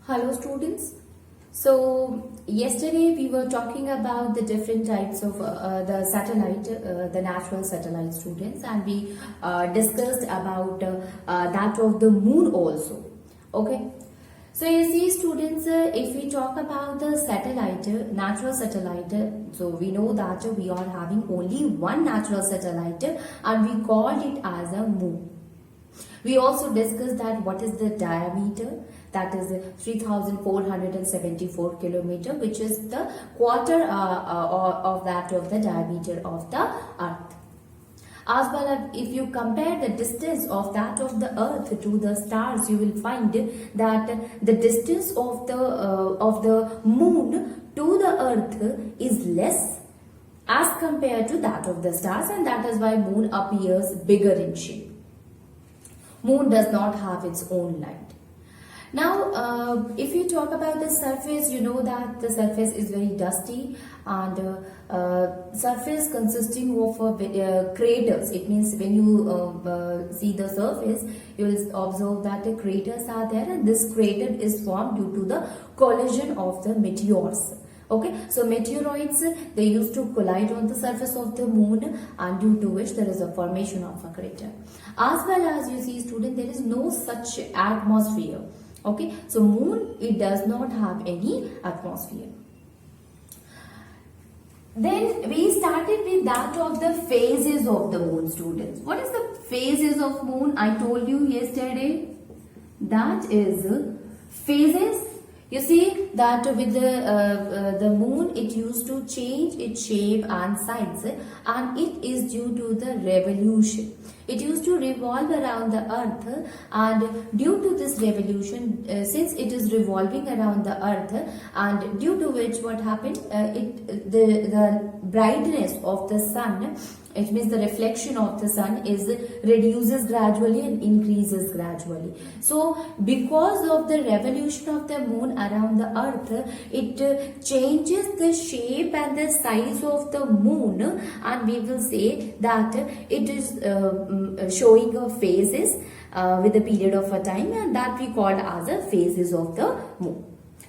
Hello students. So yesterday we were talking about the different types of the satellite, the natural satellite students, and we discussed about that of the moon also. Okay. So you see students, if we talk about the satellite, natural satellite, so we know that we are having only one natural satellite and we called it as a moon. We also discussed that what is the diameter, that is 3474 kilometer, which is the quarter of that of the diameter of the earth. As well as if you compare the distance of that of the earth to the stars, you will find that the distance of the moon to the earth is less as compared to that of the stars, and that is why moon appears bigger in shape. Moon does not have its own light. Now, if you talk about the surface, you know that the surface is very dusty and surface consisting of craters. It means when you see the surface, you will observe that the craters are there, and this crater is formed due to the collision of the meteors. Okay, so meteoroids, they used to collide on the surface of the moon, and due to which there is a formation of a crater. As well as you see student, there is no such atmosphere. Okay, so moon, it does not have any atmosphere. Then we started with that of the phases of the moon, students. What is the phases of moon? I told you yesterday. That is phases. You see that with the moon, it used to change its shape and size, and it is due to the revolution. It used to revolve around the earth, and due to this revolution, since it is revolving around the earth, and due to which what happened, the brightness of the sun, it means the reflection of the sun, is reduces gradually and increases gradually. So because of the revolution of the moon around the earth, it changes the shape and the size of the moon, and we will say that it is showing a phases with a period of a time, and that we called as a phases of the moon.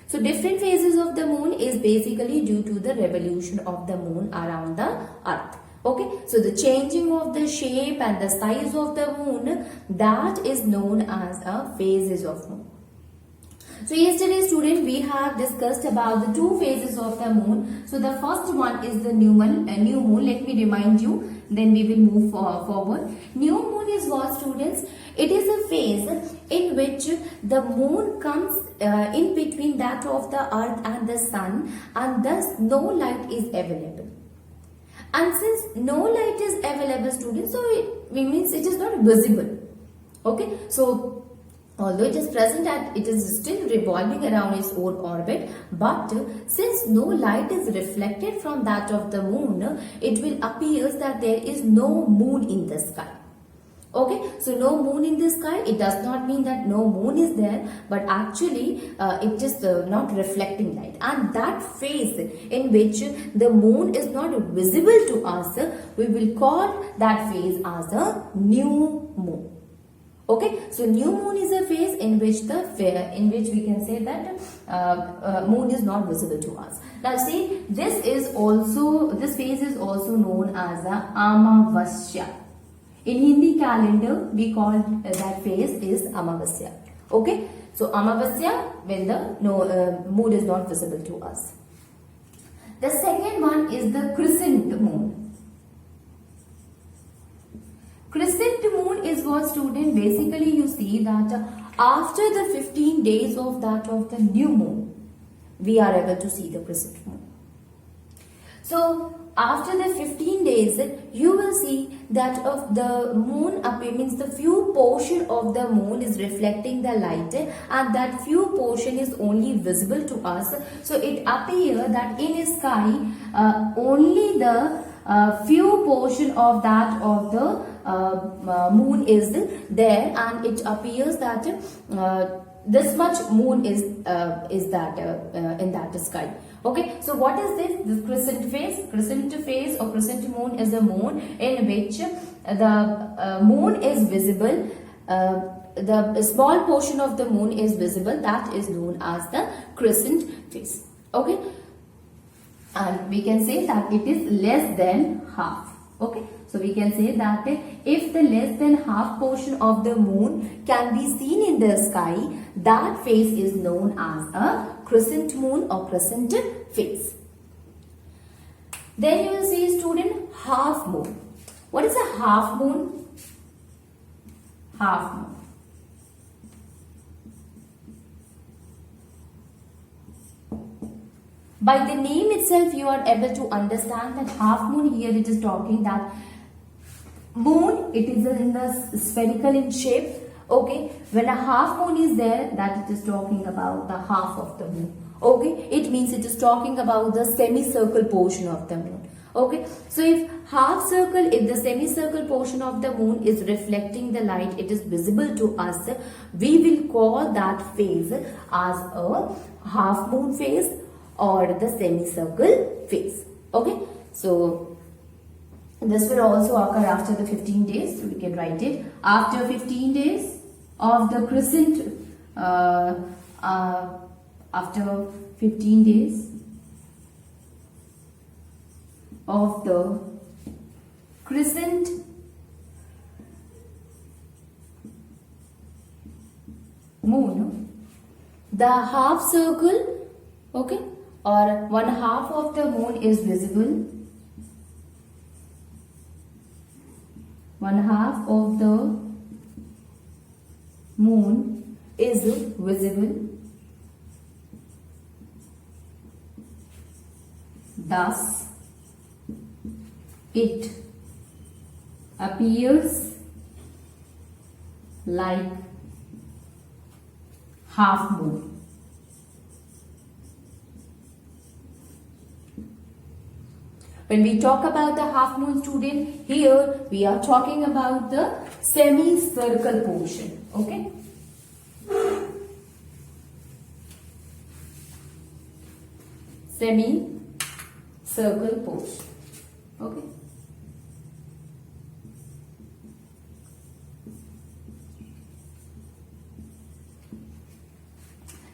So different phases of the moon is basically due to the revolution of the moon around the earth. Okay, so the changing of the shape and the size of the moon, that is known as a phases of moon. So yesterday student, we have discussed about the two phases of the moon. So the first one is the new moon. Let me remind you, then we will move forward. New moon is what, students? It is a phase in which the moon comes in between that of the earth and the sun, and thus no light is available. And since no light is available, students, so it means it is not visible. Okay, so although it is present and it is still revolving around its own orbit, but since no light is reflected from that of the moon, it will appear that there is no moon in the sky. Okay, so no moon in the sky, it does not mean that no moon is there, but actually it is not reflecting light. And that phase in which the moon is not visible to us, we will call that phase as a new moon. Okay, so new moon is a phase in which we can say that moon is not visible to us. Now see, this phase is also known as a Amavasya. In Hindi calendar, we call that phase is Amavasya. Okay, so Amavasya, when the moon is not visible to us. The second one is the crescent moon. Crescent moon is what, student? Basically, you see that after the 15 days of that of the new moon, we are able to see the crescent moon. So after the 15 days, you will see that of the moon means the few portion of the moon is reflecting the light, and that few portion is only visible to us. So it appears that in the sky only the few portion of that of the moon is there, and it appears that this much moon is that in that sky. Okay, so what is this? This crescent phase. Crescent phase or crescent moon is a moon in which the moon is visible the small portion of the moon is visible, that is known as the crescent phase. Okay, and we can say that it is less than half. Okay, so we can say that if the less than half portion of the moon can be seen in the sky, that phase is known as a crescent moon or crescent phase. Then you will see, student, half moon. What is a half moon? Half moon. By the name itself, you are able to understand that half moon, here it is talking that moon, it is in the spherical in shape. Okay, when a half moon is there, that it is talking about the half of the moon. Okay, it means it is talking about the semicircle portion of the moon. Okay, so if half circle, if the semicircle portion of the moon is reflecting the light, it is visible to us, we will call that phase as a half moon phase or the semicircle phase. Okay, so this will also occur after the 15 days. So we can write it after 15 days of the crescent. After 15 days of the crescent moon, the half circle, okay, or one half of the moon is visible. One half of the moon is visible. Thus, it appears like half moon. When we talk about the half moon, student, here we are talking about the semicircle portion. Okay. Semicircle portion. Okay.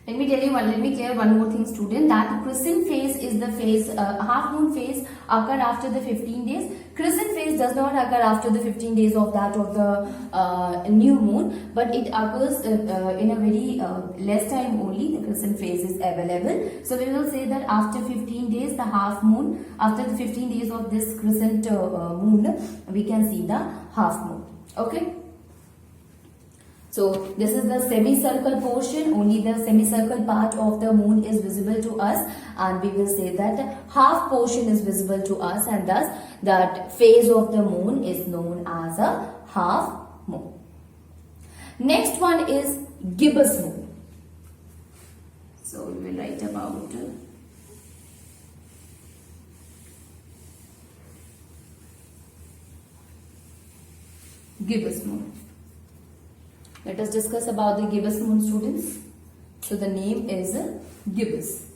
Let me clear one more thing, student, that crescent phase is the phase, half moon phase occur after the 15 days. Crescent phase does not occur after the 15 days of that of the new moon, but it occurs in a very less time only. The crescent phase is available. So we will say that after 15 days, the half moon, after the 15 days of this crescent moon, we can see the half moon. Okay. So this is the semicircle portion, only the semicircle part of the moon is visible to us, and we will say that half portion is visible to us, and thus that phase of the moon is known as a half moon. Next one is gibbous moon. So we will write about gibbous moon. Let us discuss about the gibbous moon, students. So the name is gibbous.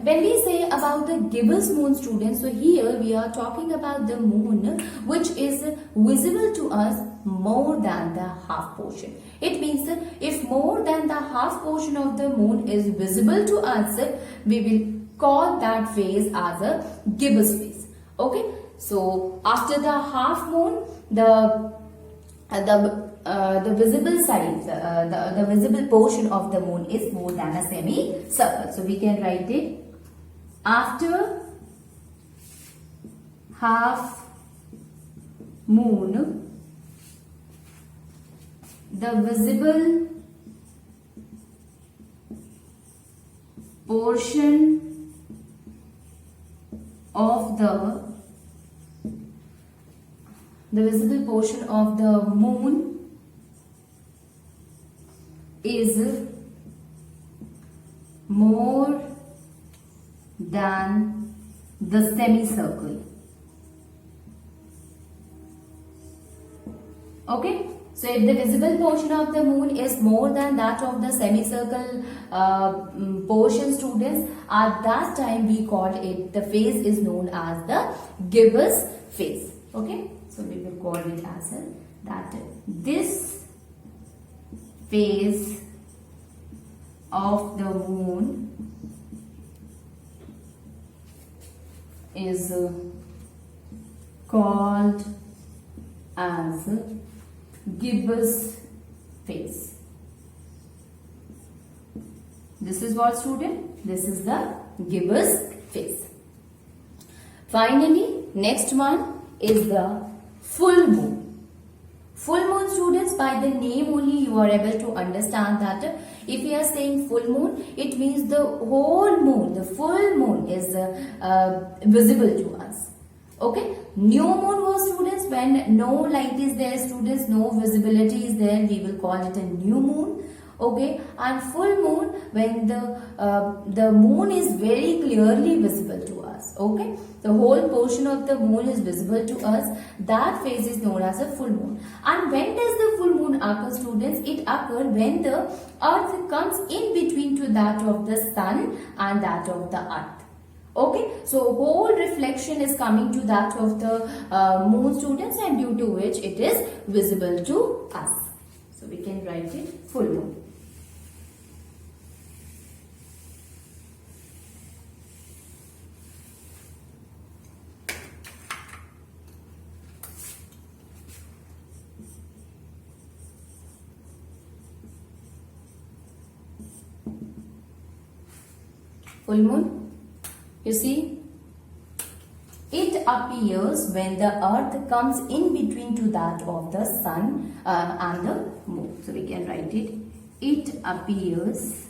When we say about the gibbous moon, students, so here we are talking about the moon which is visible to us more than the half portion. It means that if more than the half portion of the moon is visible to us, we will call that phase as a gibbous phase. Okay, so after the half moon, the visible side, the visible portion of the moon is more than a semicircle. So we can write it after half moon, the visible portion of the visible portion of the moon is more than the semicircle. Okay, So if the visible portion of the moon is more than that of the semicircle portion, students, at that time we call it, the phase is known as the gibbous phase. Okay, so we will call it as that this phase of the moon is called as gibbous phase. This is what, student? This is the gibbous phase. Finally, next one is the full moon. Full moon, students, by the name only you are able to understand that if we are saying full moon, it means the whole moon, the full moon is visible to us. Okay, new moon was, students, when no light is there, students, no visibility is there, we will call it a new moon. Okay, and full moon when the moon is very clearly visible to us. Okay, the whole portion of the moon is visible to us. That phase is known as a full moon. And when does the full moon occur, students? It occurs when the earth comes in between to that of the sun and that of the earth. Okay, so whole reflection is coming to that of the moon, students, and due to which it is visible to us. So we can write it full moon. Full moon, you see, it appears when the earth comes in between to that of the sun and the moon. So we can write it. It appears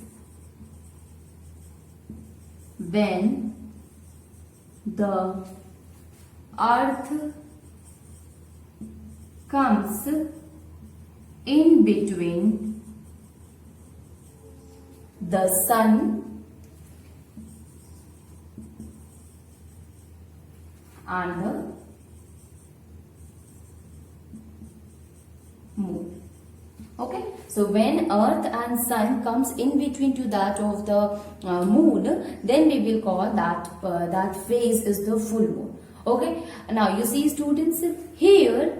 when the earth comes in between the sun and the moon. Okay, so when earth and sun comes in between to that of the moon, then we will call that that phase is the full moon. Okay, now you see, students, here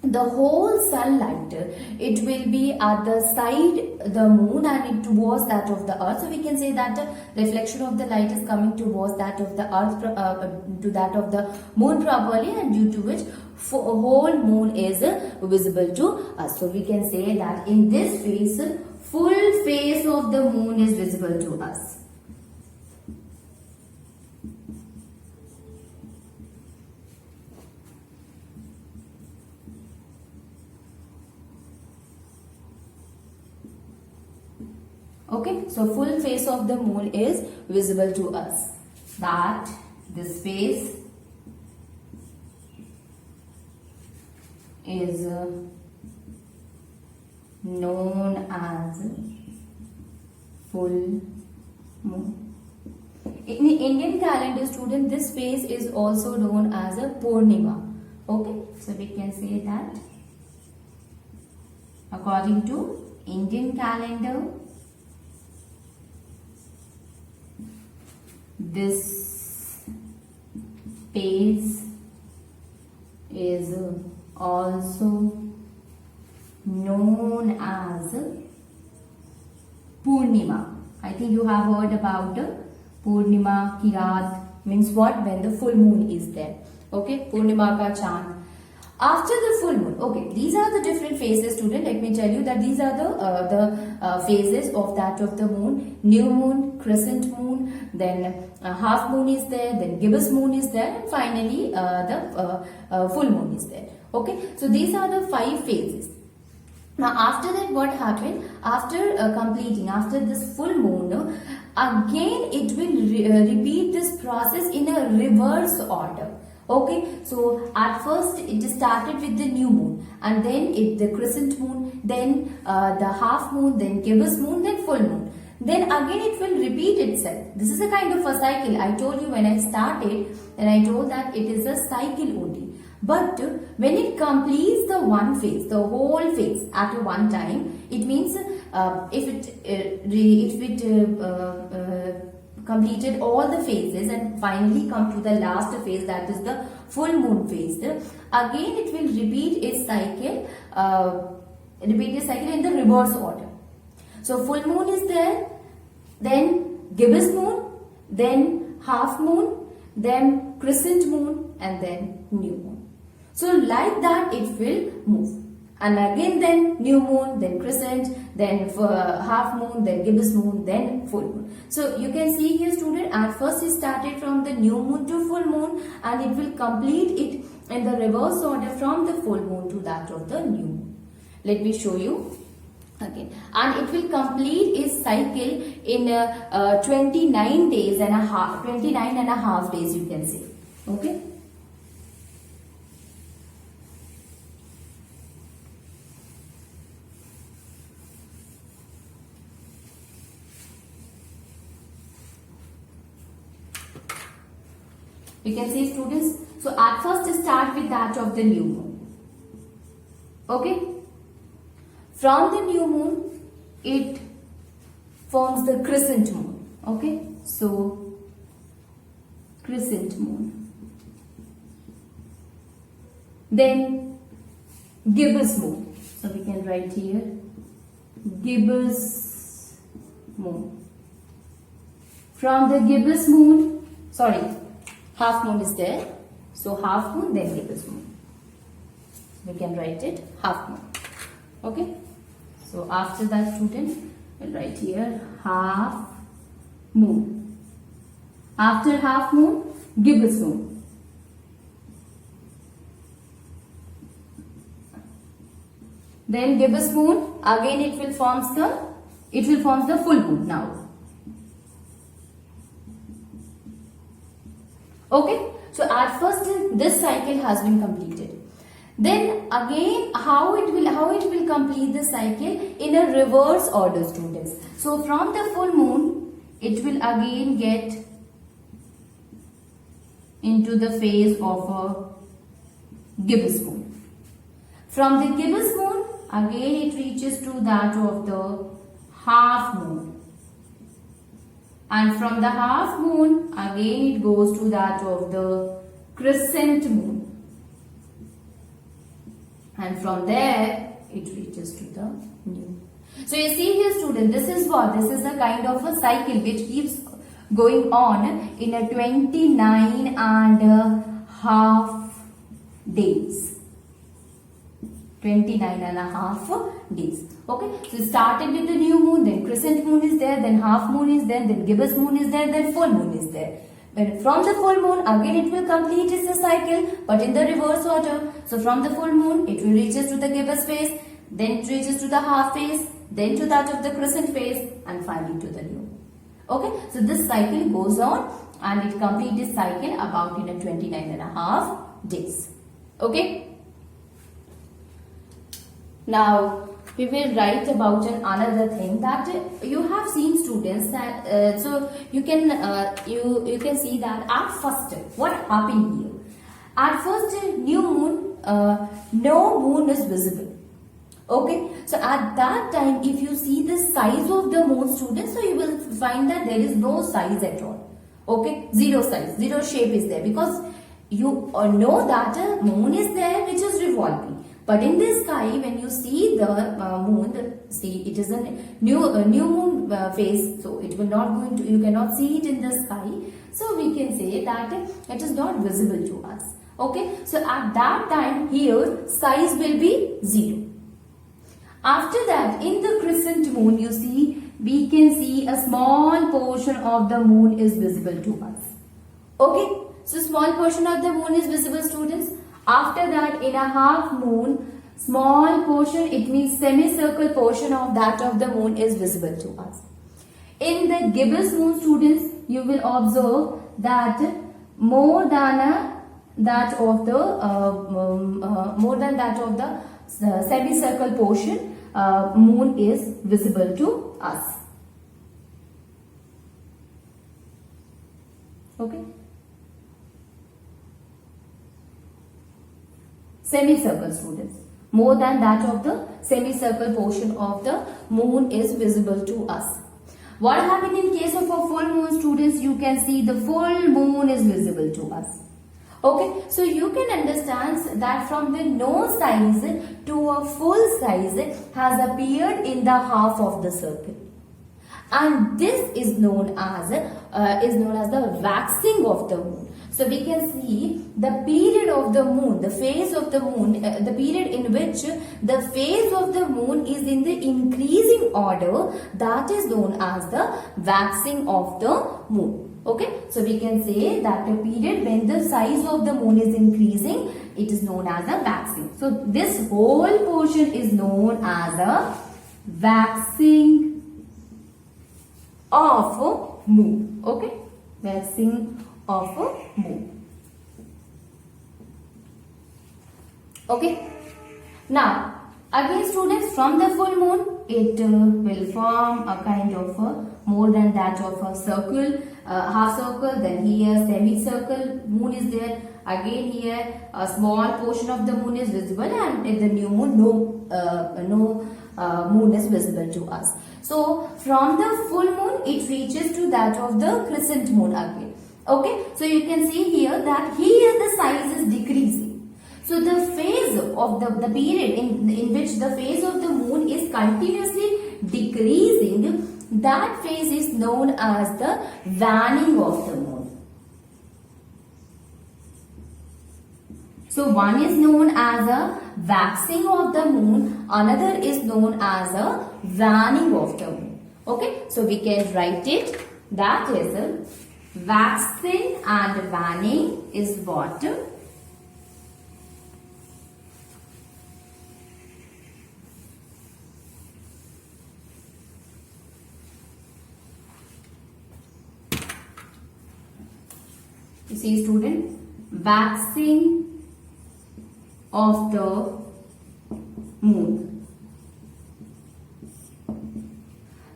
the whole sunlight, it will be at the side the moon and it towards that of the earth. So we can say that the reflection of the light is coming towards that of the earth to that of the moon properly, and due to which whole moon is visible to us. So we can say that in this phase, full face of the moon is visible to us. Okay, so full face of the moon is visible to us. That this face is known as full moon. In the Indian calendar, student, this phase is also known as a Purnima. Okay, so we can say that according to Indian calendar, this phase is also known as Purnima. I think you have heard about Purnima ki raat means what? When the full moon is there. Okay, Purnima ka chand. After the full moon, okay, these are the different phases, student. Let me tell you that these are the phases of that of the moon. New moon, crescent moon, then half moon is there, then gibbous moon is there, and finally the full moon is there. Okay, so these are the 5 phases. Now after that, what happened? After completing, after this full moon, again it will repeat this process in a reverse order. Okay, so at first it started with the new moon, and then the crescent moon, then the half moon, then gibbous moon, then full moon. Then again it will repeat itself. This is a kind of a cycle. I told you when I started, and I told that it is a cycle only. But when it completes the one phase, the whole phase at one time, it means if it completed all the phases and finally come to the last phase, that is the full moon phase, again it will repeat its cycle, in the reverse order. So full moon is there, then gibbous moon, then half moon, then crescent moon, and then new moon. So like that it will move. And again then new moon, then crescent, then half moon, then gibbous moon, then full moon. So you can see here student, at first it started from the new moon to full moon, and it will complete it in the reverse order from the full moon to that of the new moon. Let me show you again. And it will complete its cycle in 29 days and a half, 29 and a half days you can say. Okay. You can see students, so at first start with that of the new moon. Okay. From the new moon, it forms the crescent moon. Okay. So, crescent moon. Then, gibbous moon. So, we can write here, gibbous moon. From the gibbous moon, half moon is there. So, half moon, then gibbous moon. We can write it half moon. Okay. So, after that student, we'll write here half moon. After half moon, gibbous moon. Then gibbous moon, again it will form the full moon now. Okay. So, at first this cycle has been completed. Then again how it will complete the cycle in a reverse order students. So from the full moon it will again get into the phase of a gibbous moon. From the gibbous moon again it reaches to that of the half moon. And from the half moon again it goes to that of the crescent moon. And from there, it reaches to the new. So you see here student, this is a kind of a cycle which keeps going on in a 29 and a half days. 29 and a half days. Okay. So started with the new moon, then crescent moon is there, then half moon is there, then gibbous moon is there, then full moon is there. From the full moon, again it will complete its cycle, but in the reverse order. So from the full moon, it will reaches to the gibbous phase, then it reaches to the half phase, then to that of the crescent phase, and finally to the new. Okay, so this cycle goes on and it completes its cycle about in a 29 and a half days. Okay. Now, we will write about another thing that you have seen students that so you can see that at first what happened here. At first new moon, no moon is visible. Okay, so at that time if you see the size of the moon students, so you will find that there is no size at all. Okay, zero size, zero shape is there because you know that a moon is there which is revolving. But in the sky, when you see the moon, it is a new moon phase, so it will not going to, you cannot see it in the sky. So we can say that it is not visible to us. Okay, so at that time here, size will be zero. After that, in the crescent moon, you see, we can see a small portion of the moon is visible to us. Okay, so small portion of the moon is visible, students. After that, in a half moon, small portion, it means semicircle portion of that of the moon is visible to us. In the gibbous moon, students, you will observe that more than that of the semicircle portion, moon is visible to us. Okay. semicircle, students. More than that of the semicircle portion of the moon is visible to us. What happened in case of a full moon, students? You can see the full moon is visible to us. Okay, so you can understand that from the no size to a full size has appeared in the half of the circle, and this is known as the waxing of the moon. So we can see the period of the moon, the phase of the moon, the period in which the phase of the moon is in the increasing order, that is known as the waxing of the moon. Okay, so we can say that a period when the size of the moon is increasing, it is known as a waxing. So this whole portion is known as a waxing of a moon. Okay, waxing of a moon. Okay, now again students, from the full moon it will form a kind of a more than that of a circle, half circle, then here semicircle moon is there, again here a small portion of the moon is visible, and in the new moon no moon is visible to us. So from the full moon it reaches to that of the crescent moon again. Okay, so you can see here that here the size is decreasing. So the phase of the period in which the phase of the moon is continuously decreasing, that phase is known as the waning of the moon. So one is known as a waxing of the moon, another is known as a waning of the moon. Okay, so we can write it, that is waxing and waning is what? You see student, waxing of the moon.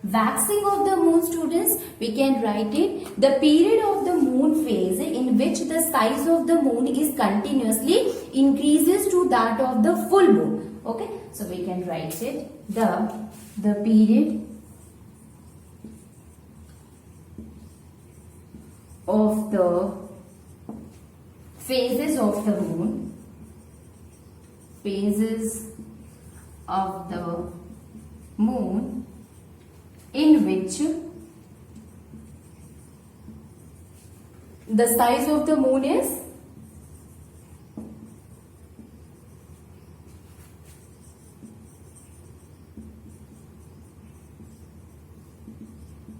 Waxing of the moon, students, we can write it, the period of the moon phase in which the size of the moon is continuously increases to that of the full moon. Okay, so we can write it, the period of the phases of the moon, phases of the moon in which the size of the moon is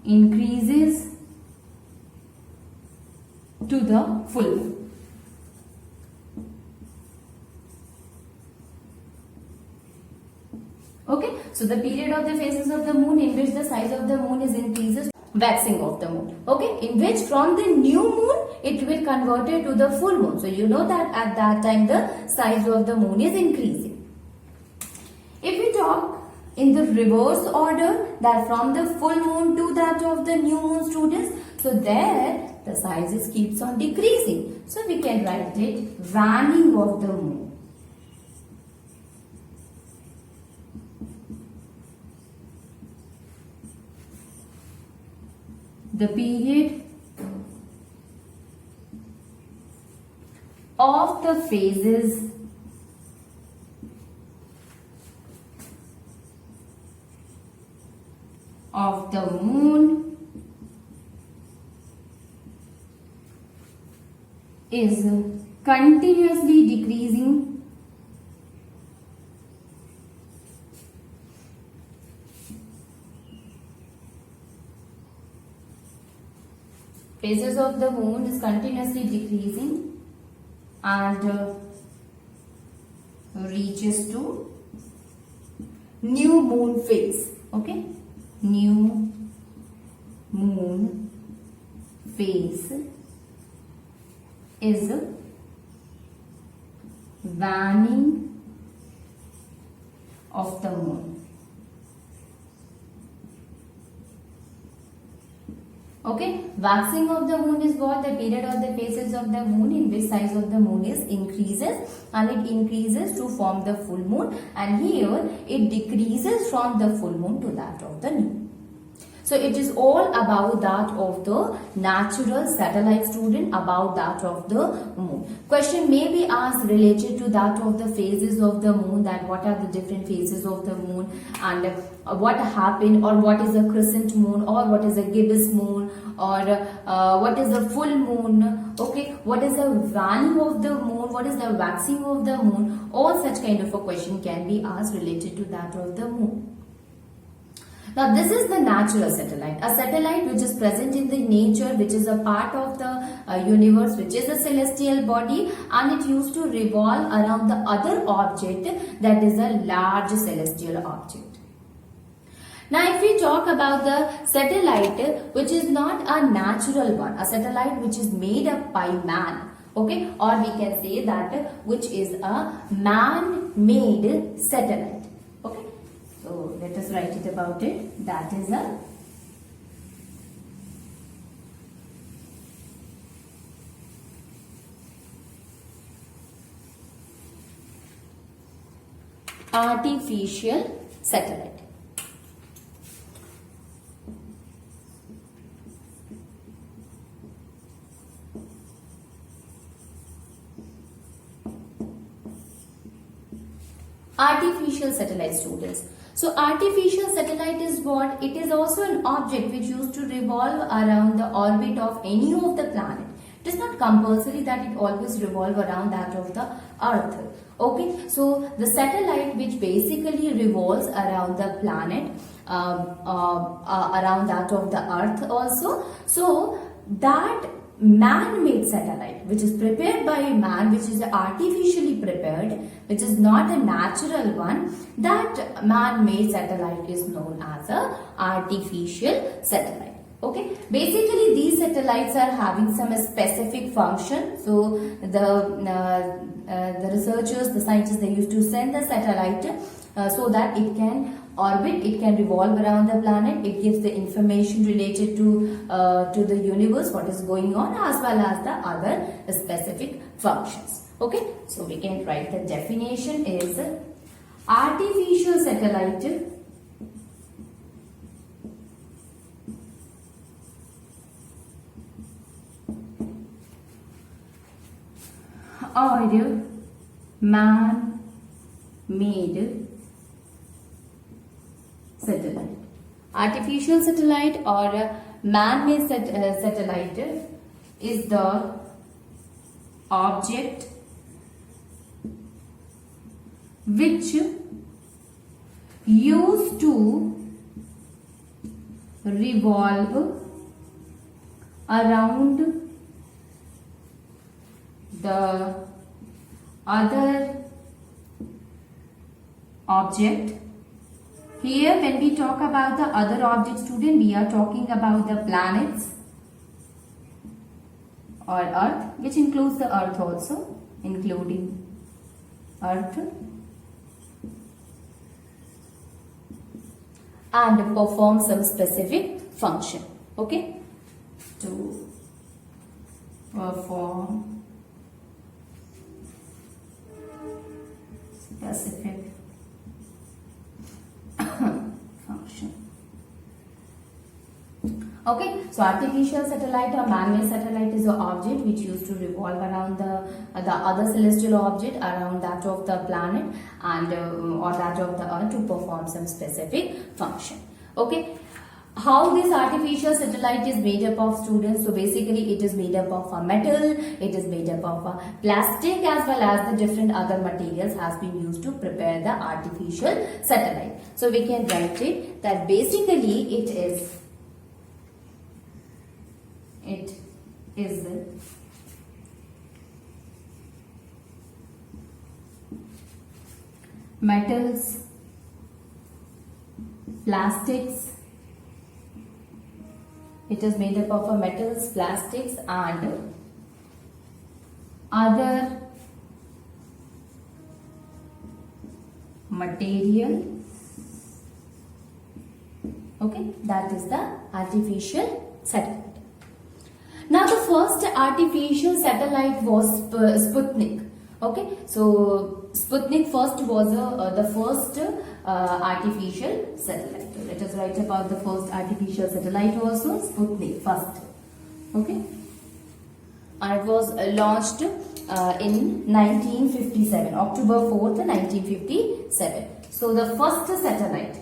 increases to the full moon. Okay, so the period of the phases of the moon in which the size of the moon is increases, waxing of the moon. Okay, in which from the new moon it will convert it to the full moon. So you know that at that time the size of the moon is increasing. If we talk in the reverse order, that from the full moon to that of the new moon, students, so there the size keeps on decreasing. So we can write it, waning of the moon. The period of the phases of the moon is continuously decreasing phases of the moon is continuously decreasing and reaches to new moon phase. Okay, new moon phase is waning of the moon. Okay, waxing of the moon is what? The period of the phases of the moon in which size of the moon is increases, and it increases to form the full moon, and here it decreases from the full moon to that of the new. So it is all about that of the natural satellite, student, about that of the moon. Question may be asked related to that of the phases of the moon, that what are the different phases of the moon, and what happened, or what is a crescent moon, or what is a gibbous moon, or what is a full moon, okay, what is the value of the moon, what is the waxing of the moon. All such kind of a question can be asked related to that of the moon. Now this is the natural satellite, a satellite which is present in the nature, which is a part of the universe, which is a celestial body, and it used to revolve around the other object, that is a large celestial object. Now if we talk about the satellite which is not a natural one, a satellite which is made up by man, okay, or we can say that which is a man-made satellite. So let us write it about it. That is a artificial satellite. Artificial satellite, students. So artificial satellite is what? It is also an object which used to revolve around the orbit of any of the planet. It is not compulsory that it always revolve around that of the earth. Okay, so the satellite which basically revolves around the planet, around that of the earth also. So that man-made satellite which is prepared by man, which is artificially prepared, which is not a natural one, that man-made satellite is known as a artificial satellite. Okay, basically these satellites are having some specific function. So the researchers, the scientists, they used to send the satellite so that it can orbit, it can revolve around the planet, it gives the information related to the universe, what is going on, as well as the other specific functions. Okay, so we can write the definition is artificial satellite or man-made satellite. Artificial satellite or man-made satellite is the object which used to revolve around the other object. Here when we talk about the other object, student, we are talking about the planets or earth, which includes the earth also, including earth, and perform some specific function. Okay, to perform specific function. Okay, so artificial satellite or man-made satellite is an object which used to revolve around the other celestial object, around that of the planet and or that of the earth, to perform some specific function. Okay, how this artificial satellite is made up of, students? So basically it is made up of a metal, it is made up of a plastic, as well as the different other materials has been used to prepare the artificial satellite. So we can write it that basically it is metals, plastics. It is made up of metals, plastics and other material. Okay, that is the artificial satellite. first artificial satellite was Sputnik. Okay, so Sputnik first was the first artificial satellite. So let us write about the first artificial satellite also, Sputnik first. Okay, and it was launched in 1957, October 4th, 1957. So the first satellite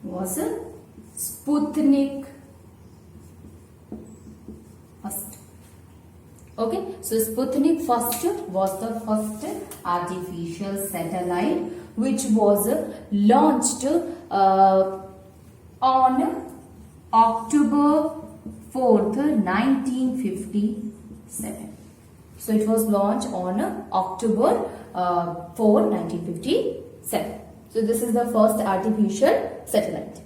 was Sputnik first. Okay, so Sputnik first was the first artificial satellite which was launched on October 4th, 1957. So it was launched on October 4, 1957. So this is the first artificial satellite.